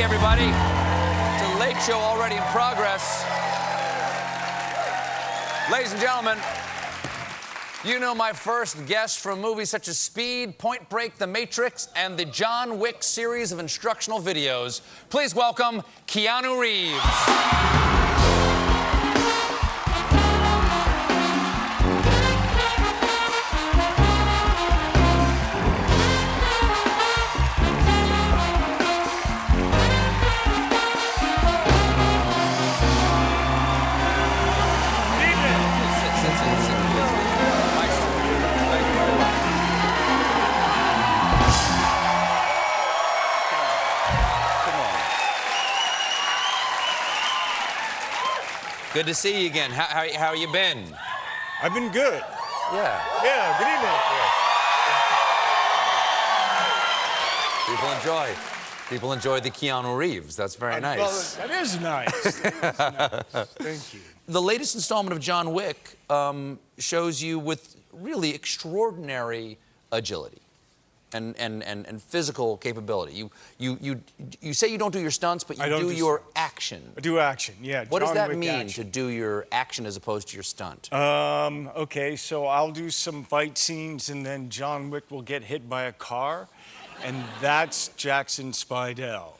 everybody. It's a late show already in progress. Ladies and gentlemen, you know my first guest from movies such as Speed, Point Break, The Matrix, and the John Wick series of instructional videos. Please welcome Keanu Reeves. Good to see you again. How you been? I've been good. Yeah. Yeah, good evening. People enjoy the Keanu Reeves. That's very nice. Well, that is nice. That is nice. Thank you. The latest installment of John Wick shows you with really extraordinary agility and physical capability. You say you don't do your stunts, but you do your action. I do action, yeah. What does that Wick mean, action. to do your action as opposed to your stunt? Okay, so I'll do some fight scenes, and then John Wick will get hit by a car, and that's Jackson Spidell,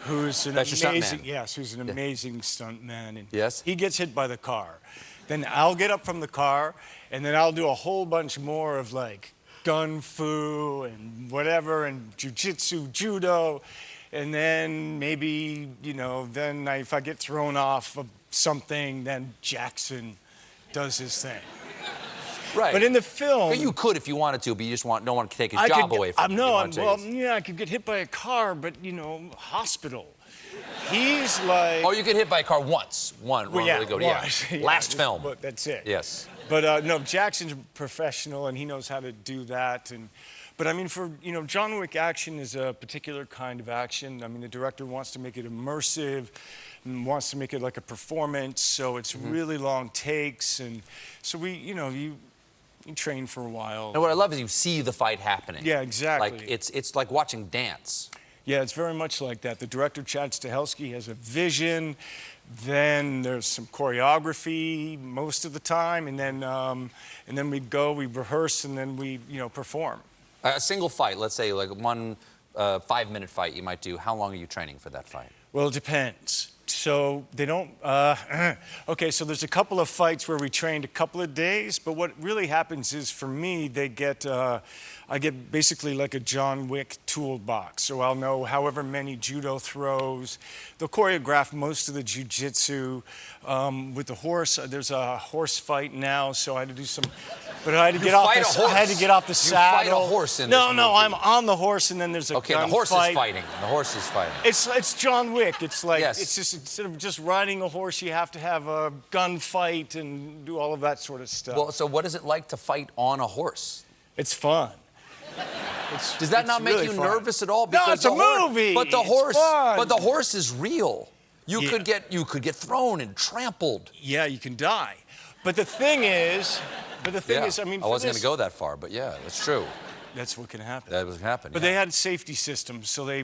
who's an amazing, who's an amazing stuntman. And yes. He gets hit by the car. Then I'll get up from the car, and then I'll do a whole bunch more of like gun fu and whatever, and jujitsu, judo, and then maybe, you know, then if I get thrown off of something, then Jackson does his thing. Right. But in the film, you could if you wanted to, but you just don't want to take his job away from him. I could get hit by a car, but you know, hospital. He's like. Oh, you get hit by a car once. Last film. But that's it. Yes. But no, Jackson's a professional, and he knows how to do that. But I mean, John Wick action is a particular kind of action. I mean, the director wants to make it immersive, and wants to make it like a performance. So it's really long takes, and so you train for a while. And what I love is you see the fight happening. Yeah, exactly. Like it's like watching dance. Yeah, it's very much like that. The director, Chad Stahelski, has a vision. Then there's some choreography most of the time, and then we rehearse, and then we perform. A single fight, let's say like one 5-minute fight you might do. How long are you training for that fight? Well, it depends. So they don't. Okay, so there's a couple of fights where we trained a couple of days, but what really happens is, for me, I get basically like a John Wick toolbox. So I'll know however many judo throws. They'll choreograph most of the jujitsu. With the horse, there's a horse fight now, so I had to do some. But I had to get off the. I had to get off the saddle. You fight a horse in this movie. No, I'm on the horse, and then there's a gun the horse fight. is fighting. The horse is fighting. It's John Wick. It's like it's just, instead of just riding a horse, you have to have a gun fight and do all of that sort of stuff. Well, so what is it like to fight on a horse? It's fun. Does that not make really you fun. nervous at all? No, it's a movie. But the horse is real. You Yeah. could get thrown and trampled. Yeah, you can die. But the thing is, I mean, I wasn't going to go that far, but yeah, that's true. That's what can happen. That was going to happen. But they had safety systems, so they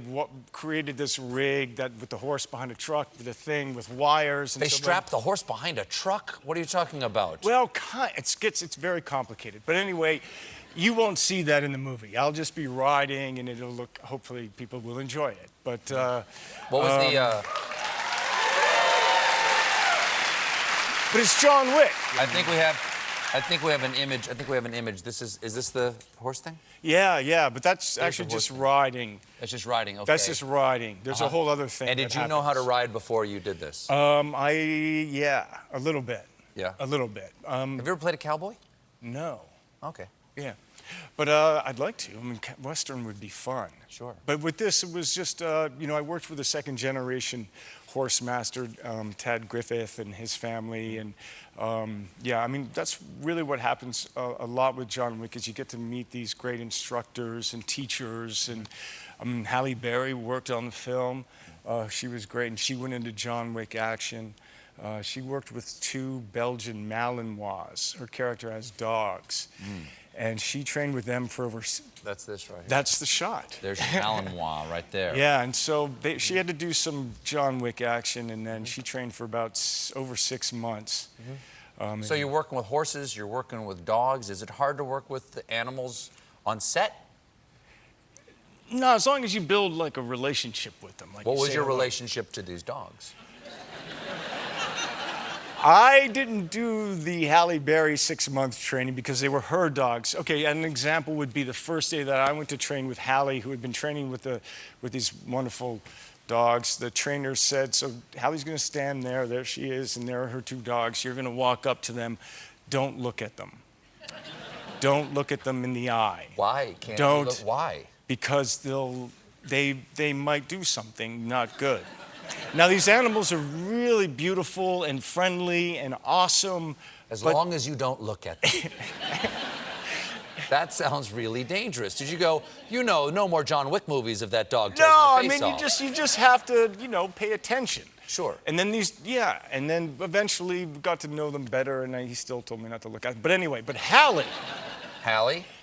created this rig with the horse behind a truck, with a thing with wires. And they strapped the horse behind a truck? What are you talking about? Well, it's very complicated. But anyway, you won't see that in the movie. I'll just be riding, and it'll look. Hopefully, people will enjoy it. But what was the? But it's John Wick. I think we have an image. Is this the horse thing? Yeah, but that's actually just riding. That's just riding, okay. That's just riding. There's a whole other thing. And did you know how to ride before you did this? Yeah, a little bit. Yeah? A little bit. Have you ever played a cowboy? No. Okay. Yeah. But I'd like to. I mean, Western would be fun. Sure. But with this, it was just, I worked with a second-generation horse master, Tad Griffith, and his family. And, I mean, that's really what happens a lot with John Wick, is you get to meet these great instructors and teachers. And Halle Berry worked on the film. She was great, and she went into John Wick action. She worked with 2 Belgian Malinois. Her character has dogs. and she trained with them for over. That's this right here. That's the shot. There's your Malinois right there. Yeah, and so she had to do some John Wick action, and then she trained for about over 6 months. So you're working with horses, you're working with dogs. Is it hard to work with the animals on set? No, as long as you build like a relationship with them. Like What was your hello. relationship to these dogs? I didn't do the Halle Berry 6-month training because they were her dogs. Okay, an example would be the first day that I went to train with Halle, who had been training with these wonderful dogs. The trainer said, so Halle's gonna stand there, there she is, and there are her 2 dogs. You're gonna walk up to them, don't look at them. Don't look at them in the eye. Why? Can't Don't. you look? Why? Because they might do something not good. Now, these animals are really beautiful and friendly and awesome. As long as you don't look at them. That sounds really dangerous. Did you go, no more John Wick movies if that dog tears No, my I face mean, off. you just have to, pay attention. Sure. And then and then eventually we got to know them better, and he still told me not to look at them. But anyway,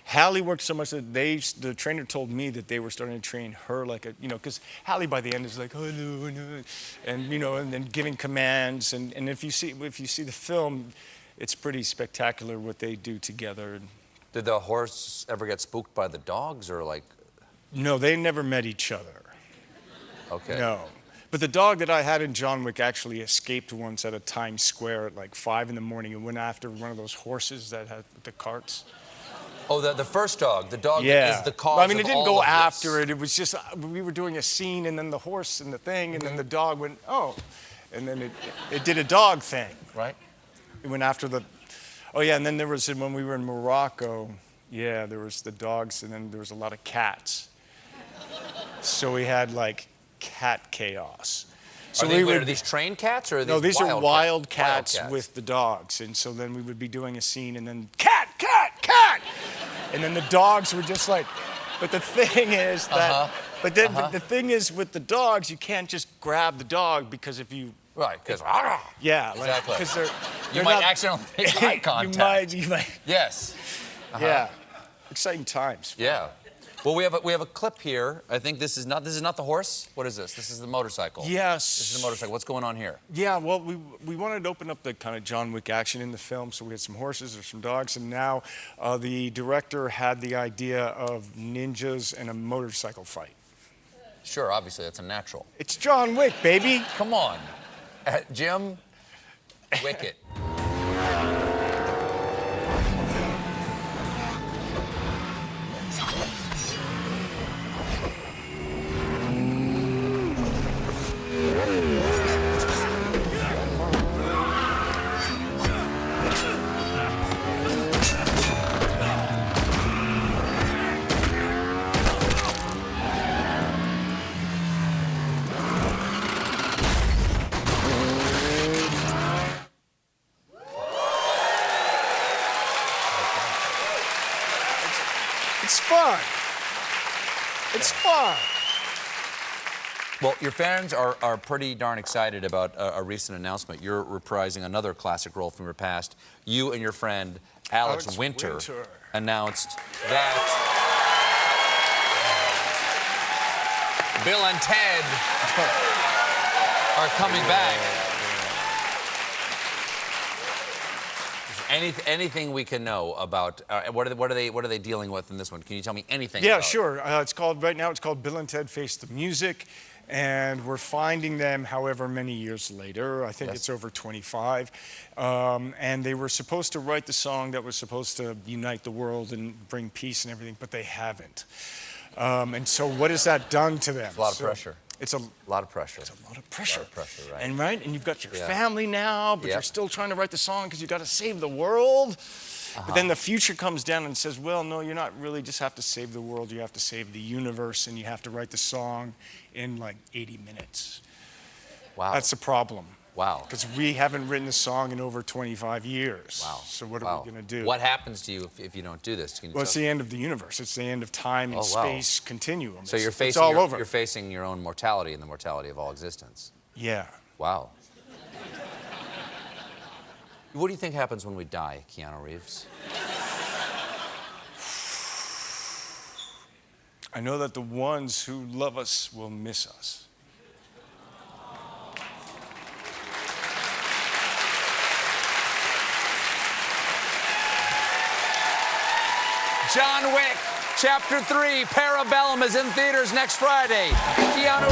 Halle worked so much that the trainer told me that they were starting to train her like because Halle by the end is like, hello, and and then giving commands, and if you see the film, it's pretty spectacular what they do together. Did the horse ever get spooked by the dogs or like? No, they never met each other. Okay. No. But the dog that I had in John Wick actually escaped once at a Times Square at like 5 in the morning and went after one of those horses that had the carts. Oh, the first dog, the dog Yeah. that is the cause I mean, of it didn't all go of after this. it. It was just, we were doing a scene, and then the horse and the thing, and then the dog went, oh. And then it did a dog thing. Right? It went after oh yeah, and then there was, when we were in Morocco, yeah, there was the dogs, and then there was a lot of cats. So we had like cat chaos. So are these trained cats or are these No, these are wild cats? cats with the dogs. And so then we would be doing a scene and then cat! And then the dogs were just like, but the thing is that, but the thing is with the dogs, you can't just grab the dog because if you, Right, because yeah, exactly. because You might accidentally make eye contact. You might, Yes. yeah. Exciting times. Yeah. Well, we have a clip here. I think this is not the horse. What is this? This is the motorcycle. Yes. This is the motorcycle. What's going on here? Yeah, well, we wanted to open up the kind of John Wick action in the film, so we had some horses or some dogs, and now the director had the idea of ninjas and a motorcycle fight. Sure, obviously that's a natural. It's John Wick, baby. Come on, Jim. Wicket. It's fun. It's fun. Well, your fans are pretty darn excited about a recent announcement. You're reprising another classic role from your past. You and your friend Alex Winter announced that Bill and Ted are coming back. Anything we can know about what are they dealing with in this one? Can you tell me anything? Yeah, about sure. Right now it's called Bill and Ted Face the Music, and we're finding them however many years later. I think it's over 25. And they were supposed to write the song that was supposed to unite the world and bring peace and everything, but they haven't. And so what has that done to them? It's a lot of pressure. It's a lot of pressure. It's a lot of pressure. A lot of pressure, right? And you've got your family now, but Yep. you're still trying to write the song because you got to save the world. But then the future comes down and says, well, no, you're not really just have to save the world. You have to save the universe, and you have to write the song in like 80 minutes. Wow. That's a problem. Wow. Because we haven't written a song in over 25 years. Wow. So what are we going to do? What happens to you if you don't do this? Well, it's the end of the universe. It's the end of time and space continuum. So it's all over. You're facing your own mortality and the mortality of all existence. Yeah. Wow. What do you think happens when we die, Keanu Reeves? I know that the ones who love us will miss us. John Wick, Chapter 3, Parabellum is in theaters next Friday. Keanu